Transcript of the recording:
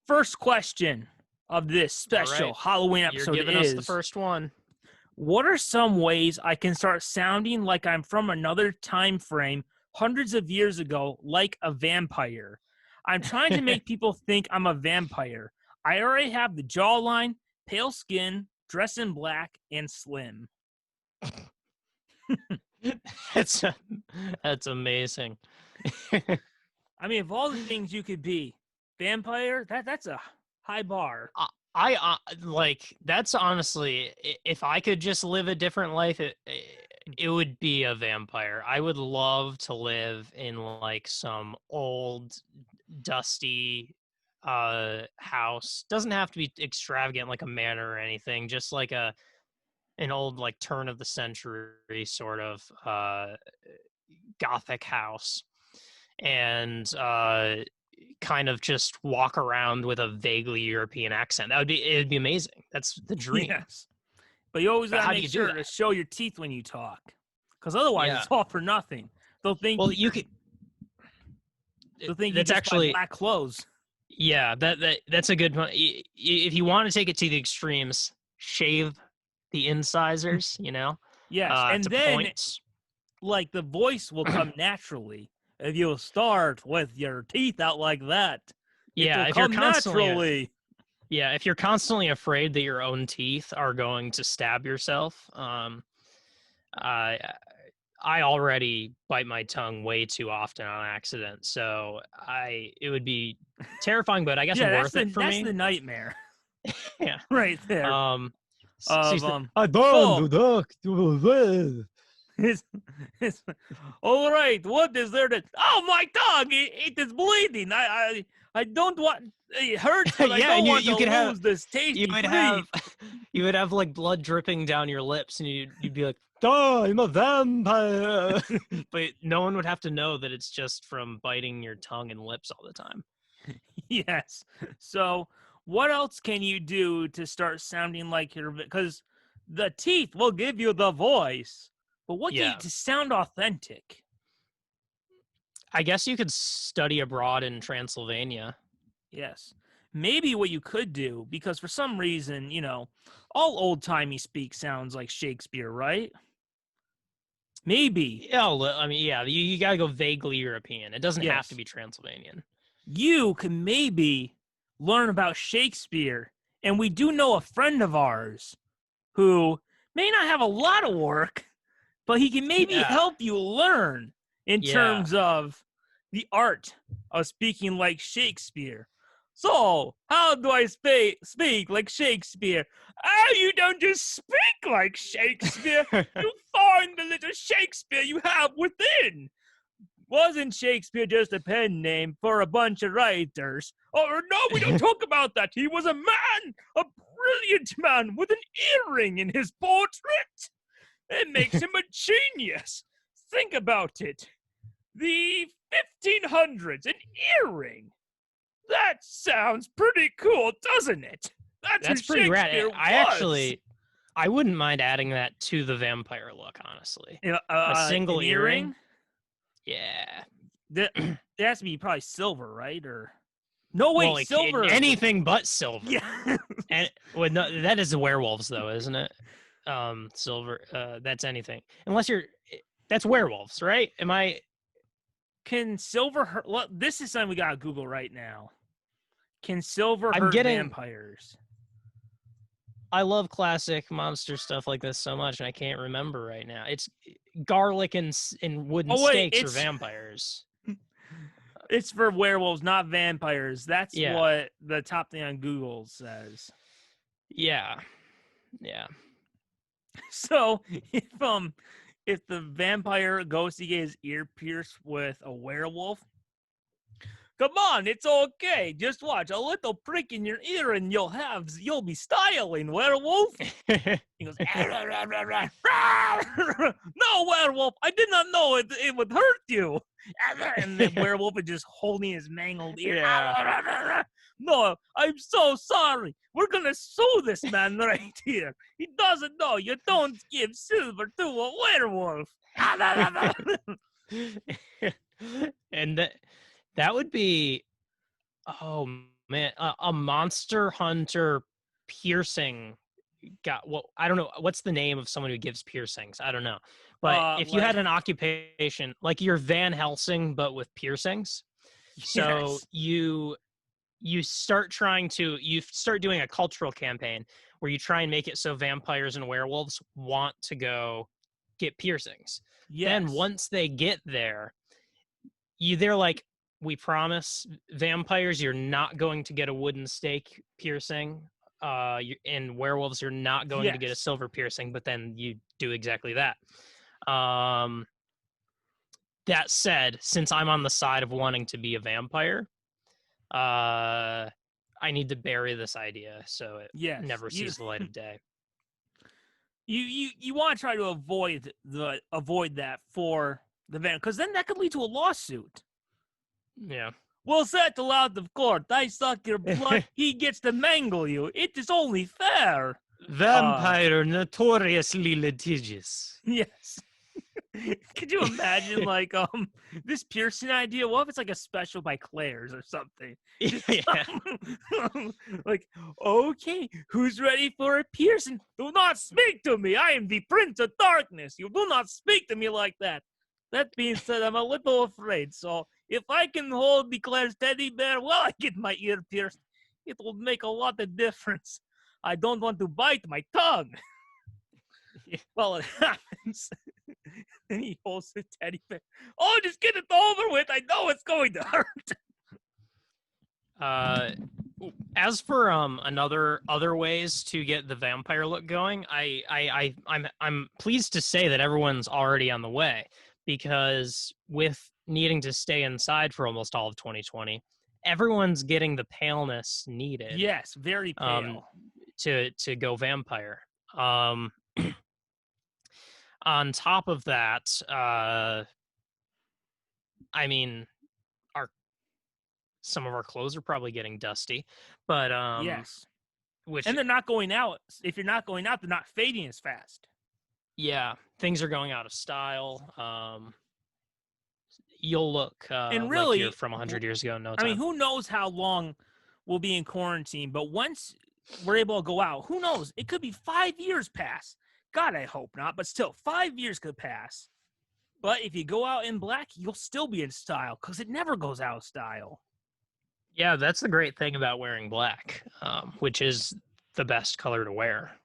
first question of this All special right. Halloween You're episode giving us the is, first one. what are some ways I can start sounding like I'm from another time frame hundreds of years ago, like a vampire? I'm trying to make people think I'm a vampire. I already have the jawline, pale skin, dress in black, and slim. that's that's amazing. I mean, of all the things you could be, vampire, that's a high bar. I like that's honestly, if I could just live a different life, it would be a vampire. I would love to live in like some old dusty house. Doesn't have to be extravagant like a manor or anything, just like an old like turn of the century sort of gothic house, and kind of just walk around with a vaguely European accent. It'd be amazing. That's the dream. Yes. But you always But gotta how do make you do sure to that? show your teeth when you talk. Because otherwise Yeah. it's all for nothing. They'll think Well, you could. they'll think you That's just buy actually, black clothes. yeah. That's a good one. If you want to take it to the extremes, shave the incisors. Yes. And To then points. like the voice will come naturally. If you'll start with your teeth out like that, it will Yeah, if you're come constantly naturally. yeah, if you're constantly afraid that your own teeth are going to stab yourself, I I already bite my tongue way too often on accident, so it would be terrifying, but I guess Yeah, worth it for that's me. the nightmare Yeah. right there. Um. Of I don't oh, do that. it's, it's, all right. What is there that? Oh, my tongue! It is bleeding. I don't want. It hurts, but I Yeah, don't and want to you could have lose this you tasty would treat. have you would have like blood dripping down your lips, and you'd be like, "Oh, I'm a vampire," but no one would have to know that it's just from biting your tongue and lips all the time. Yes. So, what else can you do to start sounding like your? Because the teeth will give you the voice, but what can you Yeah, to sound authentic? I guess you could study abroad in Transylvania. Yes. Maybe what you could do, because for some reason, all old timey speak sounds like Shakespeare, right? Maybe Yeah, I mean, yeah, you got to go vaguely European. It doesn't have to yes, be Transylvanian. you can maybe learn about Shakespeare. And we do know a friend of ours who may not have a lot of work, but he can maybe Yeah, help you learn in yeah, terms of the art of speaking like Shakespeare. So, how do I speak like Shakespeare? Oh, you don't just speak like Shakespeare. You find the little Shakespeare you have within. Wasn't Shakespeare just a pen name for a bunch of writers? Oh, no, we don't talk about that. He was a man, a brilliant man with an earring in his portrait. It makes him a genius. Think about it. The 1500s, an earring. That sounds pretty cool, doesn't it? That's who that's pretty rad. Shakespeare was. I wouldn't mind adding that to the vampire look, honestly. A single An earring? Yeah. That it has to be probably silver, right? Or no, Well, wait, silver. anything but silver. Yeah. And well, no, that is the werewolves, though, isn't it? Silver. That's anything, unless that's werewolves, right? Am I? Can silver hurt? Well, this is something we gotta Google right now. Can silver I'm hurt getting. vampires? I love classic monster stuff like this so much, and I can't remember right now. It's garlic and wooden Oh wait, stakes or vampires. it's for werewolves, not vampires. That's Yeah, what the top thing on Google says. yeah, yeah. So if the vampire goes to get his ear pierced with a werewolf, come on, it's okay. Just watch a little prick in your ear and you'll be styling, werewolf. He goes, "Rah, rah, rah, rah, rah." No, werewolf, I did not know it would hurt you. And the werewolf is just holding his mangled ear. Yeah. No, I'm so sorry. We're gonna sue this man right here. He doesn't know you don't give silver to a werewolf. And that would be, oh man, a Monster Hunter piercing got well, I don't know what's the name of someone who gives piercings. I don't know, but if you Like had an occupation like you're Van Helsing but with piercings, so yes, you start doing a cultural campaign where you try and make it so vampires and werewolves want to go get piercings. Then yes, once they get there, they're like, we promise vampires you're not going to get a wooden stake piercing. And werewolves you're not going to get a yes, silver piercing, but then you do exactly that. Um, that said, since I'm on the side of wanting to be a vampire, uh, I need to bury this idea so it yes. never sees the light of day. You want to try to avoid that for the van because then that could lead to a lawsuit. Yeah. Well settled out of court. I suck your blood. He gets to mangle you. It is only fair. Vampire notoriously litigious. Yes. Could you imagine like this piercing idea? What if it's like a special by Claire's or something? Just Yeah. like, okay, who's ready for a piercing? Do not speak to me. I am the Prince of Darkness. You do not speak to me like that. That being said, I'm a little afraid. So if I can hold the Claire's teddy bear while I get my ear pierced, it will make a lot of difference. I don't want to bite my tongue. Well, it happens. And he holds the teddy bear. Oh, just get it over with. I know it's going to hurt. Uh, as for other ways to get the vampire look going, I'm pleased to say that everyone's already on the way, because with needing to stay inside for almost all of 2020, everyone's getting the paleness needed Yes, very um pale. to go vampire. Um on top of that, I mean, our some of our clothes are probably getting dusty, but Yes. which And they're not going out. If you're not going out, they're not fading as fast. yeah, things are going out of style. You'll look And like you're really, from 100 years ago in no I mean, time. who knows how long we'll be in quarantine, but once we're able to go out, who knows? It could be 5 years pass. God, I hope not, but still, 5 years could pass. But if you go out in black, you'll still be in style because it never goes out of style. Yeah, that's the great thing about wearing black, which is the best color to wear.